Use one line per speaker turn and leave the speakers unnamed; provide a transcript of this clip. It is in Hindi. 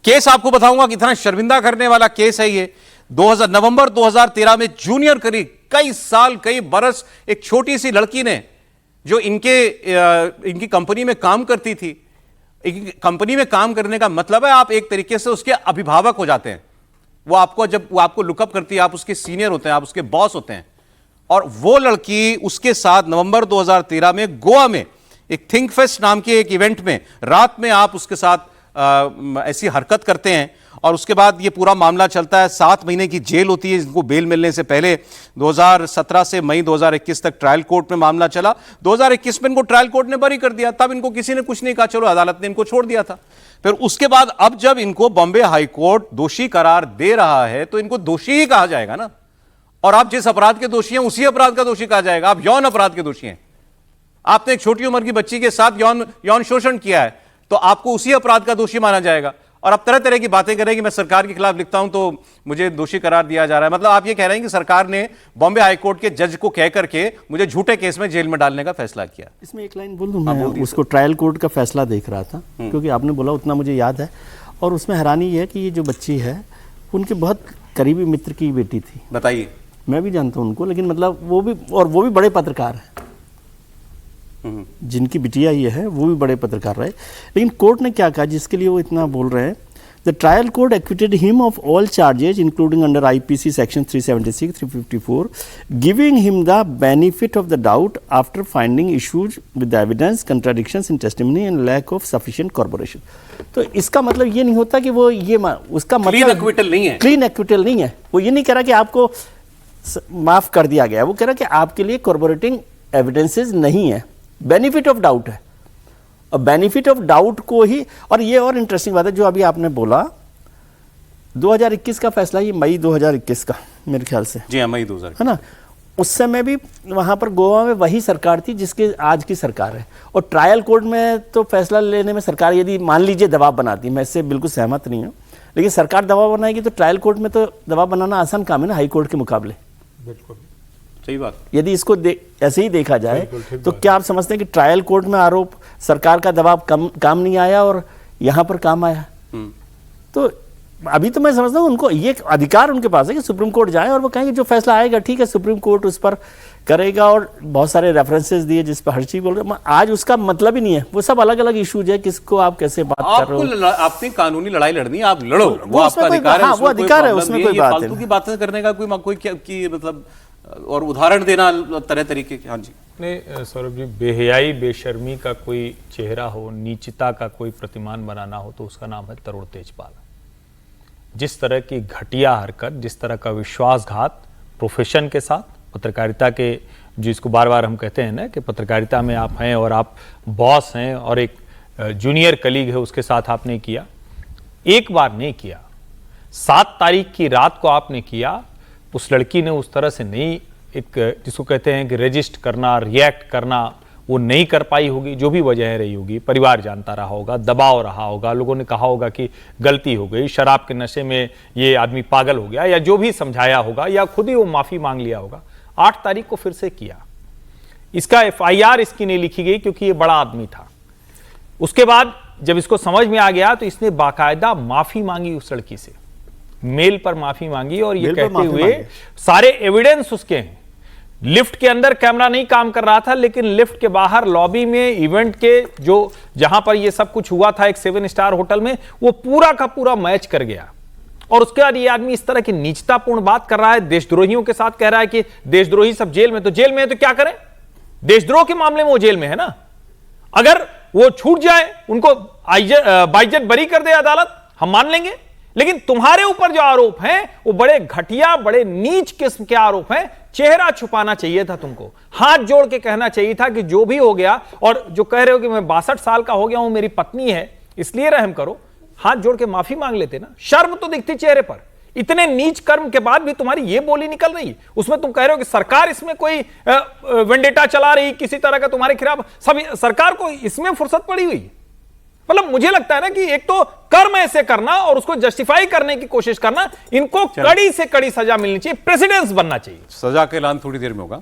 केस आपको बताऊंगा कितना शर्मिंदा करने वाला केस है ये। नवंबर 2013 में जूनियर करीब कई साल कई बरस एक छोटी सी लड़की ने जो इनकी कंपनी में काम करती थी। कंपनी में काम करने का मतलब है आप एक तरीके से उसके अभिभावक हो जाते हैं। वो आपको लुकअप करती है, आप उसके सीनियर होते हैं, आप उसके बॉस होते हैं। और वो लड़की उसके साथ नवंबर 2013 में गोवा में एक थिंक फेस्ट नाम के एक इवेंट में रात में आप उसके साथ ऐसी हरकत करते हैं और उसके बाद ये पूरा मामला चलता है। 7 महीने की जेल होती है इनको बेल मिलने से पहले। 2017 से मई 2021 तक ट्रायल कोर्ट में मामला चला। 2021 में इनको ट्रायल कोर्ट ने बरी कर दिया, तब इनको किसी ने कुछ नहीं कहा, चलो अदालत ने इनको छोड़ दिया था। फिर उसके बाद अब जब इनको बॉम्बे हाई कोर्ट दोषी करार दे रहा है तो इनको दोषी ही कहा जाएगा ना। और आप जिस अपराध के दोषी हैं उसी अपराध का दोषी कहा जाएगा। आप यौन अपराध के दोषी हैं, आपने एक छोटी उम्र की बच्ची के साथ यौन शोषण किया है तो आपको उसी अपराध का दोषी माना जाएगा। और अब तरह तरह की बातें करें कि मैं सरकार के खिलाफ लिखता हूं तो मुझे दोषी करार दिया जा रहा है। मतलब आप ये कह रहे हैं कि सरकार ने बॉम्बे हाई कोर्ट के जज को कह करके मुझे झूठे केस में जेल में डालने का फैसला किया।
इसमें एक लाइन बोल दूं, मैं उसको ट्रायल कोर्ट का फैसला देख रहा था क्योंकि आपने बोला उतना मुझे याद है। और उसमें हैरानी ये है कि ये जो बच्ची है उनके बहुत करीबी मित्र की बेटी थी।
बताइए।
मैं भी जानता हूं उनको, लेकिन मतलब वो भी बड़े पत्रकार हैं। जिनकी बिटिया ये है वो भी बड़े पत्रकार रहे। लेकिन कोर्ट ने क्या कहा जिसके लिए वो इतना बोल रहे हैं, the trial court acquitted him of all charges including under IPC section 376, 354, giving him the benefit of the doubt after finding issues with evidence, contradictions in testimony and lack of sufficient corporation. तो इसका मतलब ये नहीं होता कि वो ये उसका मतलब
क्लीन एक्विटल नहीं है।
क्लीन एक्विटल नहीं है। वो ये नहीं कह रहा कि आपको माफ कर दिया गया, वो कह रहा कि आपके लिए कॉर्पोरेटिंग एविडेंसेस नहीं है, बेनिफिट ऑफ डाउट है। और बेनिफिट ऑफ डाउट को ही, और ये और इंटरेस्टिंग बात है जो अभी आपने बोला 2021 का फैसला, ये मई 2021 का मेरे ख्याल से,
जी हाँ मई 2000
है ना। उस समय भी वहां पर गोवा में वही सरकार थी जिसके आज की सरकार है। और ट्रायल कोर्ट में तो फैसला लेने में सरकार यदि मान लीजिए दबाव बनाती, मैं इससे बिल्कुल सहमत नहीं हूँ, लेकिन सरकार दबाव बनाएगी तो ट्रायल कोर्ट में तो दबाव बनाना आसान काम है ना हाई कोर्ट के मुकाबले।
बिल्कुल
सही बात।
यदि इसको ऐसे ही देखा जाए तो क्या आप समझते हैं कि ट्रायल कोर्ट में आरोप सरकार का दबाव काम नहीं आया और यहां पर काम आया? तो अभी तो मैं समझता हूं उनको ये अधिकार उनके पास है कि सुप्रीम कोर्ट जाए और वो कहेंगे जो फैसला आएगा ठीक है, सुप्रीम कोर्ट उस पर करेगा। और बहुत सारे रेफरेंसेस दिए जिस पर हर चीज बोल रहे, आज उसका मतलब ही नहीं है। वो सब अलग अलग इश्यूज है, किसको आप कैसे बात कर रहे हो।
आपने कानूनी लड़ाई लड़नी है, आप लड़ो, वो आपका अधिकार है।
वो अधिकार है, उसमें कोई बात नहीं।
फालतू की बातें करने का कोई मतलब और उदाहरण देना तरह तरीके के। हाँ जी
नहीं सौरभ जी, बेहयाई बेशर्मी का कोई चेहरा हो, नीचता का कोई प्रतिमान बनाना हो तो उसका नाम है तरुण तेजपाल। जिस तरह की घटिया हरकत, जिस तरह का विश्वासघात प्रोफेशन के साथ, पत्रकारिता के, जिसको बार बार हम कहते हैं ना कि पत्रकारिता में आप हैं और आप बॉस हैं और एक जूनियर कलीग है उसके साथ आपने किया। एक बार नहीं किया, 7 तारीख की रात को आपने किया। उस लड़की ने उस तरह से नहीं, एक जिसको कहते हैं कि रजिस्ट करना, रिएक्ट करना, वो नहीं कर पाई होगी, जो भी वजह रही होगी, परिवार जानता रहा होगा, दबाव रहा होगा, लोगों ने कहा होगा कि गलती हो गई, शराब के नशे में ये आदमी पागल हो गया, या जो भी समझाया होगा, या खुद ही वो माफी मांग लिया होगा। 8 तारीख को फिर से किया। इसका FIR इसकी नहीं लिखी गई क्योंकि ये बड़ा आदमी था। उसके बाद जब इसको समझ में आ गया तो इसने बाकायदा माफी मांगी उस लड़की से, मेल पर माफी मांगी और ये कहते हुए सारे एविडेंस उसके हैं। लिफ्ट के अंदर कैमरा नहीं काम कर रहा था, लेकिन लिफ्ट के बाहर लॉबी में इवेंट के जो जहां पर ये सब कुछ हुआ था एक 7 स्टार होटल में, वो पूरा का पूरा मैच कर गया। और उसके बाद ये आदमी इस तरह की नीचतापूर्ण बात कर रहा है, देशद्रोहियों के साथ कह रहा है कि देशद्रोही सब जेल में। तो जेल में है तो क्या करें? देशद्रोह के मामले में वो जेल में है ना। अगर वो छूट जाए, उनको बाइज्जत बरी कर दे अदालत, हम मान लेंगे। लेकिन तुम्हारे ऊपर जो आरोप हैं वो बड़े घटिया, बड़े नीच किस्म के आरोप हैं। चेहरा छुपाना चाहिए था तुमको, हाथ जोड़ के कहना चाहिए था कि जो भी हो गया, और जो कह रहे हो कि मैं 62 साल का हो गया हूं, मेरी पत्नी है इसलिए रहम करो, हाथ जोड़ के माफी मांग लेते ना। शर्म तो दिखती चेहरे पर। इतने नीच कर्म के बाद भी तुम्हारी ये बोली निकल रही, उसमें तुम कह रहे हो कि सरकार इसमें कोई वेंडेटा चला रही किसी तरह का तुम्हारे खिलाफ। सब सरकार को इसमें फुर्सत पड़ी हुई। मतलब मुझे लगता है ना कि एक तो कर्म ऐसे करना और उसको जस्टिफाई करने की कोशिश करना, इनको कड़ी से कड़ी सजा मिलनी चाहिए, प्रेसिडेंस बनना चाहिए।
सजा का ऐलान थोड़ी देर में होगा।